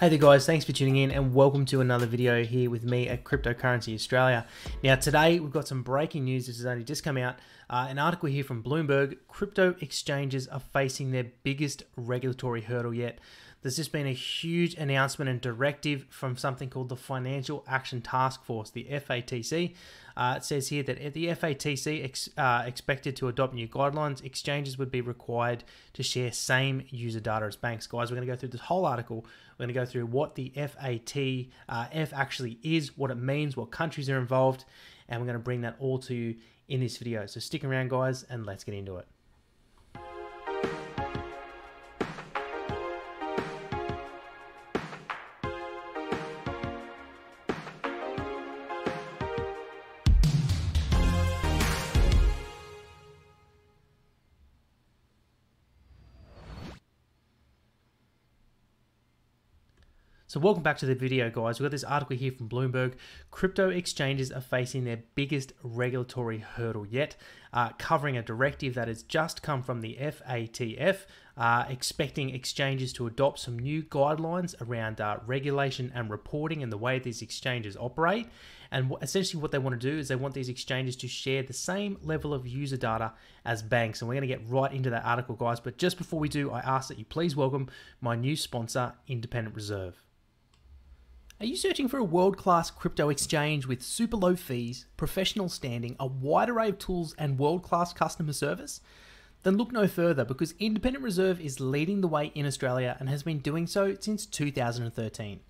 Hey there guys, thanks for tuning in and welcome to another video here with me at Cryptocurrency Australia. Now today we've got some breaking news. This has only just come out. An article here from Bloomberg. Crypto exchanges are facing their biggest regulatory hurdle yet. There's just been a huge announcement and directive from something called the Financial Action Task Force, the FATC. It says here that if the FATC expected to adopt new guidelines, exchanges would be required to share same user data as banks. Guys, we're going to go through this whole article. We're going to go through what the FATF actually is, what it means, what countries are involved, and we're going to bring that all to you in this video. So stick around, guys, and let's get into it. So welcome back to the video, guys. We've got this article here from Bloomberg. Crypto exchanges are facing their biggest regulatory hurdle yet, covering a directive that has just come from the FATF, expecting exchanges to adopt some new guidelines around regulation and reporting and the way these exchanges operate. And essentially what they want to do is they want these exchanges to share the same level of user data as banks. And we're going to get right into that article, guys. But just before we do, I ask that you please welcome my new sponsor, Independent Reserve. Are you searching for a world-class crypto exchange with super low fees, professional standing, a wide array of tools, and world-class customer service? Then look no further, because Independent Reserve is leading the way in Australia and has been doing so since 2013.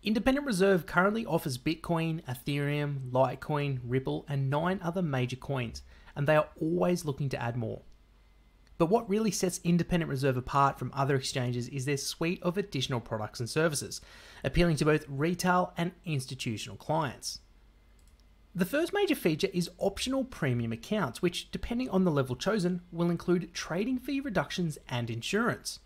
Independent Reserve currently offers Bitcoin, Ethereum, Litecoin, Ripple, and 9 other major coins, and they are always looking to add more. But what really sets Independent Reserve apart from other exchanges is their suite of additional products and services, appealing to both retail and institutional clients. The first major feature is optional premium accounts, which, depending on the level chosen, will include trading fee reductions and insurance.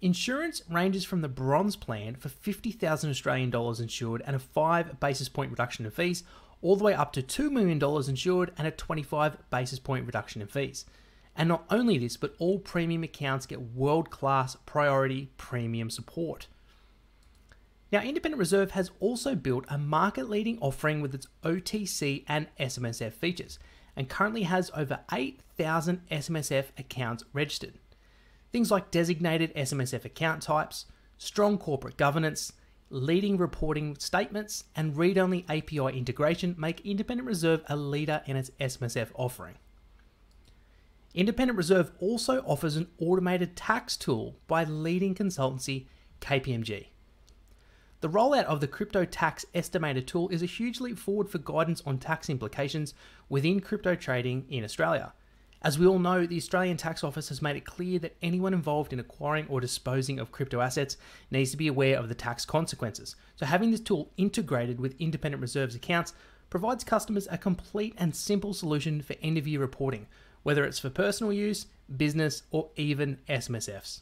Insurance ranges from the bronze plan for 50,000 Australian dollars insured and a 5 basis point reduction in fees, all the way up to $2 million insured and a 25 basis point reduction in fees. And not only this, but all premium accounts get world-class priority premium support. Now, Independent Reserve has also built a market-leading offering with its OTC and SMSF features, and currently has over 8,000 SMSF accounts registered. Things like designated SMSF account types, strong corporate governance, leading reporting statements, and read-only API integration make Independent Reserve a leader in its SMSF offering. Independent Reserve also offers an automated tax tool by leading consultancy KPMG. The rollout of the crypto tax estimator tool is a huge leap forward for guidance on tax implications within crypto trading in Australia. As we all know, the Australian Tax Office has made it clear that anyone involved in acquiring or disposing of crypto assets needs to be aware of the tax consequences. So having this tool integrated with Independent Reserve's accounts provides customers a complete and simple solution for end-of-year reporting, whether it's for personal use, business, or even SMSFs.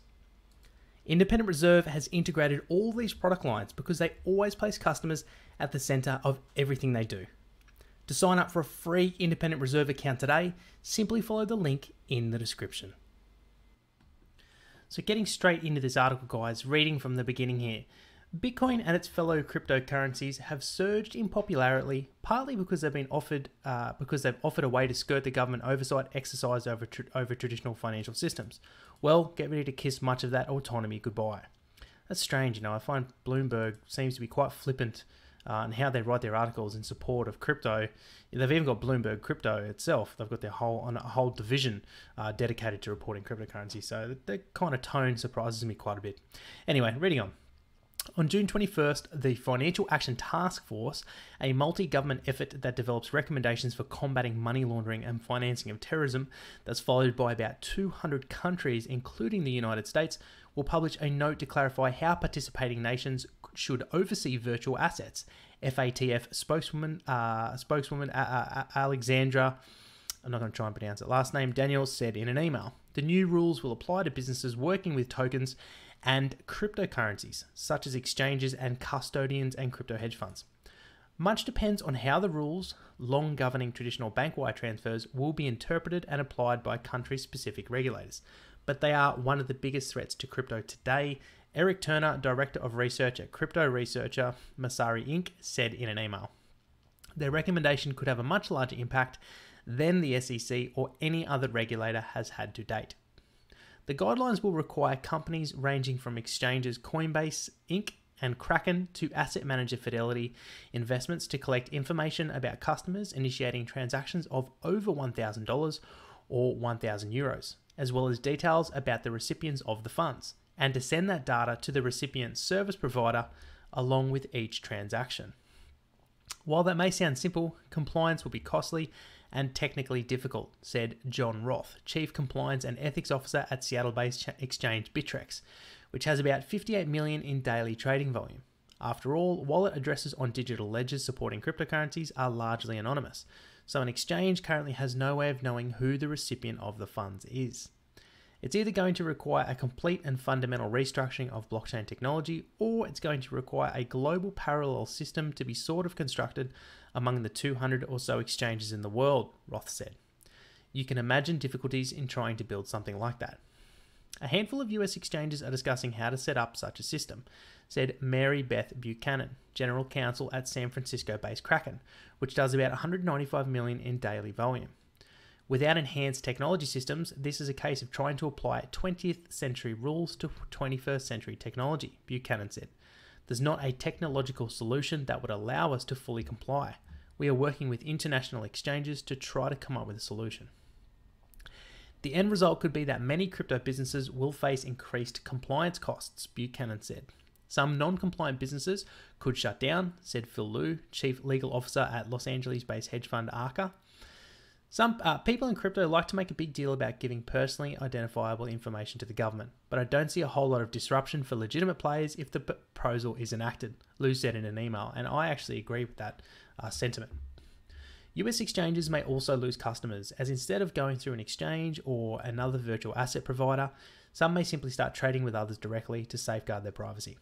Independent Reserve has integrated all these product lines because they always place customers at the center of everything they do. To sign up for a free Independent Reserve account today, simply follow the link in the description. So getting straight into this article, guys, reading from the beginning here. Bitcoin and its fellow cryptocurrencies have surged in popularity, partly because they've offered a way to skirt the government oversight exercise over traditional financial systems. Well, get ready to kiss much of that autonomy goodbye. That's strange, you know. I find Bloomberg seems to be quite flippant in how they write their articles in support of crypto. They've even got Bloomberg Crypto itself. They've got their whole division dedicated to reporting cryptocurrency. So the kind of tone surprises me quite a bit. Anyway, reading on. On June 21st, the Financial Action Task Force, a multi-government effort that develops recommendations for combating money laundering and financing of terrorism that's followed by about 200 countries, including the United States, will publish a note to clarify how participating nations should oversee virtual assets. FATF spokeswoman Alexandra, I'm not going to try and pronounce it, last name Daniel, said in an email, the new rules will apply to businesses working with tokens and cryptocurrencies, such as exchanges and custodians and crypto hedge funds. Much depends on how the rules, long governing traditional bank wire transfers, will be interpreted and applied by country-specific regulators. But they are one of the biggest threats to crypto today Eric Turner, Director of Research at crypto researcher Masari Inc., said in an email. Their recommendation could have a much larger impact than the SEC or any other regulator has had to date. The guidelines will require companies ranging from exchanges Coinbase Inc. and Kraken to asset manager Fidelity Investments to collect information about customers initiating transactions of over $1,000 or €1,000, as well as details about the recipients of the funds, and to send that data to the recipient service provider along with each transaction. While that may sound simple, compliance will be costly and technically difficult, said John Roth, Chief Compliance and Ethics Officer at Seattle-based exchange Bittrex, which has about 58 million in daily trading volume. After all, wallet addresses on digital ledgers supporting cryptocurrencies are largely anonymous, so an exchange currently has no way of knowing who the recipient of the funds is. It's either going to require a complete and fundamental restructuring of blockchain technology, or it's going to require a global parallel system to be sort of constructed among the 200 or so exchanges in the world, Roth said. You can imagine difficulties in trying to build something like that. A handful of US exchanges are discussing how to set up such a system, said Mary Beth Buchanan, General Counsel at San Francisco-based Kraken, which does about 195 million in daily volume. Without enhanced technology systems, this is a case of trying to apply 20th century rules to 21st century technology, Buchanan said. There's not a technological solution that would allow us to fully comply. We are working with international exchanges to try to come up with a solution. The end result could be that many crypto businesses will face increased compliance costs, Buchanan said. Some non-compliant businesses could shut down, said Phil Liu, Chief Legal Officer at Los Angeles-based hedge fund Arca. Some people in crypto like to make a big deal about giving personally identifiable information to the government, but I don't see a whole lot of disruption for legitimate players if the proposal is enacted, Liu said in an email, and I actually agree with that sentiment. US exchanges may also lose customers, as instead of going through an exchange or another virtual asset provider, some may simply start trading with others directly to safeguard their privacy.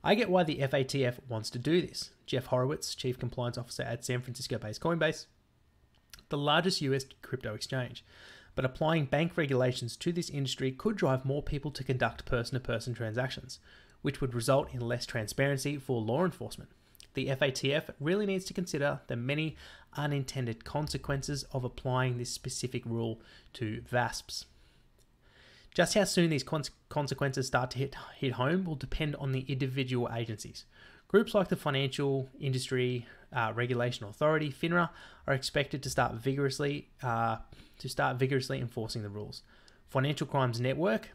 I get why the FATF wants to do this. Jeff Horowitz, Chief Compliance Officer at San Francisco-based Coinbase, the largest US crypto exchange, but applying bank regulations to this industry could drive more people to conduct person-to-person transactions, which would result in less transparency for law enforcement. The FATF really needs to consider the many unintended consequences of applying this specific rule to VASPs. Just how soon these consequences start to hit home will depend on the individual agencies. Groups like the Financial Industry Regulation Authority, FINRA, are expected to start vigorously enforcing the rules. Financial Crimes Network,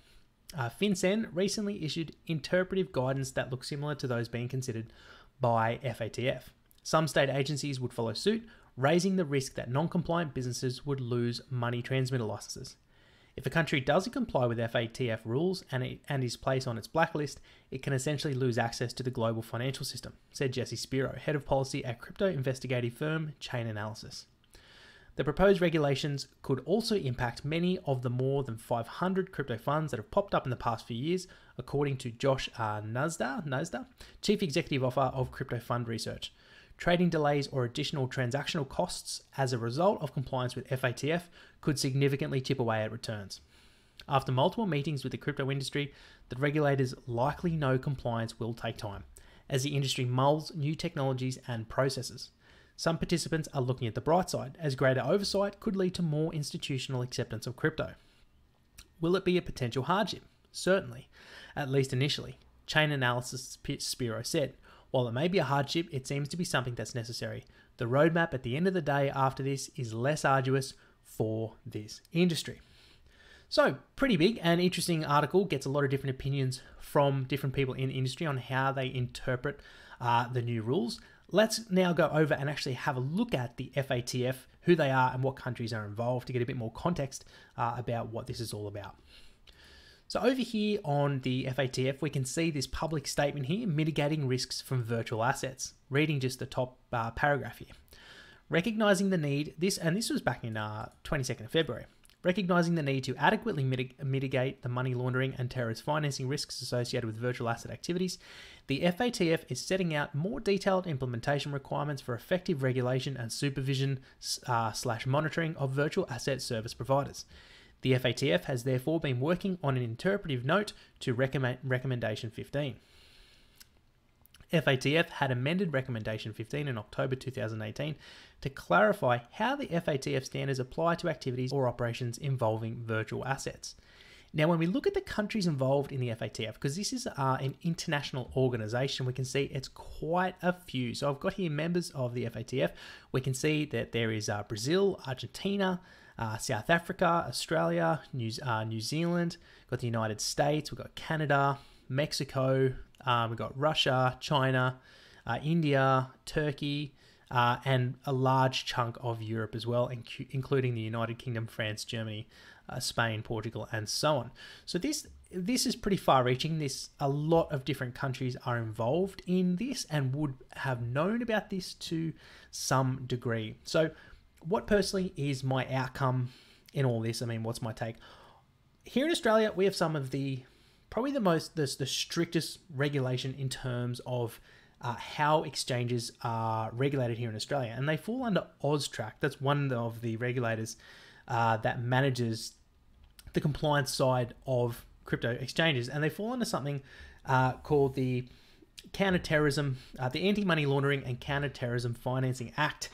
FinCEN, recently issued interpretive guidance that looks similar to those being considered by FATF. Some state agencies would follow suit, raising the risk that non-compliant businesses would lose money transmitter licenses. If a country doesn't comply with FATF rules and is placed on its blacklist, it can essentially lose access to the global financial system, said Jesse Spiro, head of policy at crypto investigative firm Chain Analysis. The proposed regulations could also impact many of the more than 500 crypto funds that have popped up in the past few years, according to Josh Nazda, Chief Executive Officer of Crypto Fund Research. Trading delays or additional transactional costs as a result of compliance with FATF could significantly chip away at returns. After multiple meetings with the crypto industry, the regulators likely know compliance will take time, as the industry mulls new technologies and processes. Some participants are looking at the bright side, as greater oversight could lead to more institutional acceptance of crypto. Will it be a potential hardship? Certainly, at least initially, Chain Analysis Spiro said. While it may be a hardship, it seems to be something that's necessary. The roadmap at the end of the day after this is less arduous for this industry. So, pretty big and interesting article, gets a lot of different opinions from different people in the industry on how they interpret the new rules. Let's now go over and actually have a look at the FATF, who they are and what countries are involved, to get a bit more context about what this is all about. So over here on the FATF, we can see this public statement here, mitigating risks from virtual assets. Reading just the top paragraph here. Recognizing the need, this was back in 22nd of February, recognizing the need to adequately mitigate the money laundering and terrorist financing risks associated with virtual asset activities, the FATF is setting out more detailed implementation requirements for effective regulation and supervision / monitoring of virtual asset service providers. The FATF has therefore been working on an interpretive note to Recommendation 15. FATF had amended Recommendation 15 in October 2018 to clarify how the FATF standards apply to activities or operations involving virtual assets. Now, when we look at the countries involved in the FATF, because this is an international organization, we can see it's quite a few. So I've got here members of the FATF. We can see that there is Brazil, Argentina, South Africa, Australia, New Zealand, we've got the United States, we've got Canada, Mexico, we've got Russia, China, India, Turkey, and a large chunk of Europe as well, including the United Kingdom, France, Germany, Spain, Portugal, and so on. So this is pretty far-reaching. A lot of different countries are involved in this and would have known about this to some degree. So what personally is my outcome in all this? I mean, what's my take? Here in Australia, we have some of probably the strictest regulation in terms of how exchanges are regulated here in Australia, and they fall under AUSTRAC. That's one of the regulators that manages the compliance side of crypto exchanges, and they fall under something called the Counterterrorism, the Anti-Money Laundering and Counterterrorism Financing Act,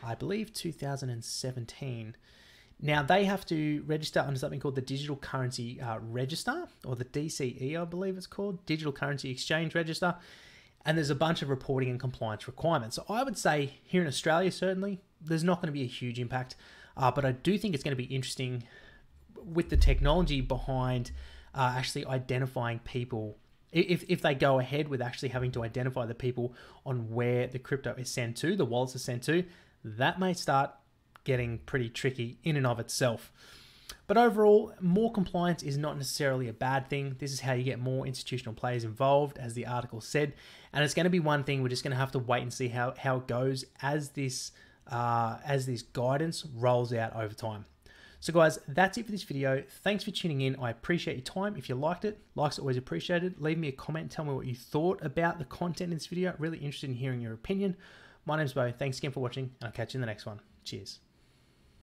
I believe 2017. Now, they have to register under something called the Digital Currency Register, or the DCE, I believe it's called, Digital Currency Exchange Register, and there's a bunch of reporting and compliance requirements. So I would say here in Australia, certainly, there's not going to be a huge impact, but I do think it's going to be interesting with the technology behind actually identifying people. If they go ahead with actually having to identify the people on where the crypto is sent to, the wallets are sent to, that may start getting pretty tricky in and of itself. But overall, more compliance is not necessarily a bad thing. This is how you get more institutional players involved, as the article said. And it's going to be one thing we're just going to have to wait and see how it goes as this guidance rolls out over time. So guys, that's it for this video. Thanks for tuning in. I appreciate your time. If you liked it, likes are always appreciated. Leave me a comment. Tell me what you thought about the content in this video. Really interested in hearing your opinion. My name's Bo. Thanks again for watching, and I'll catch you in the next one. Cheers.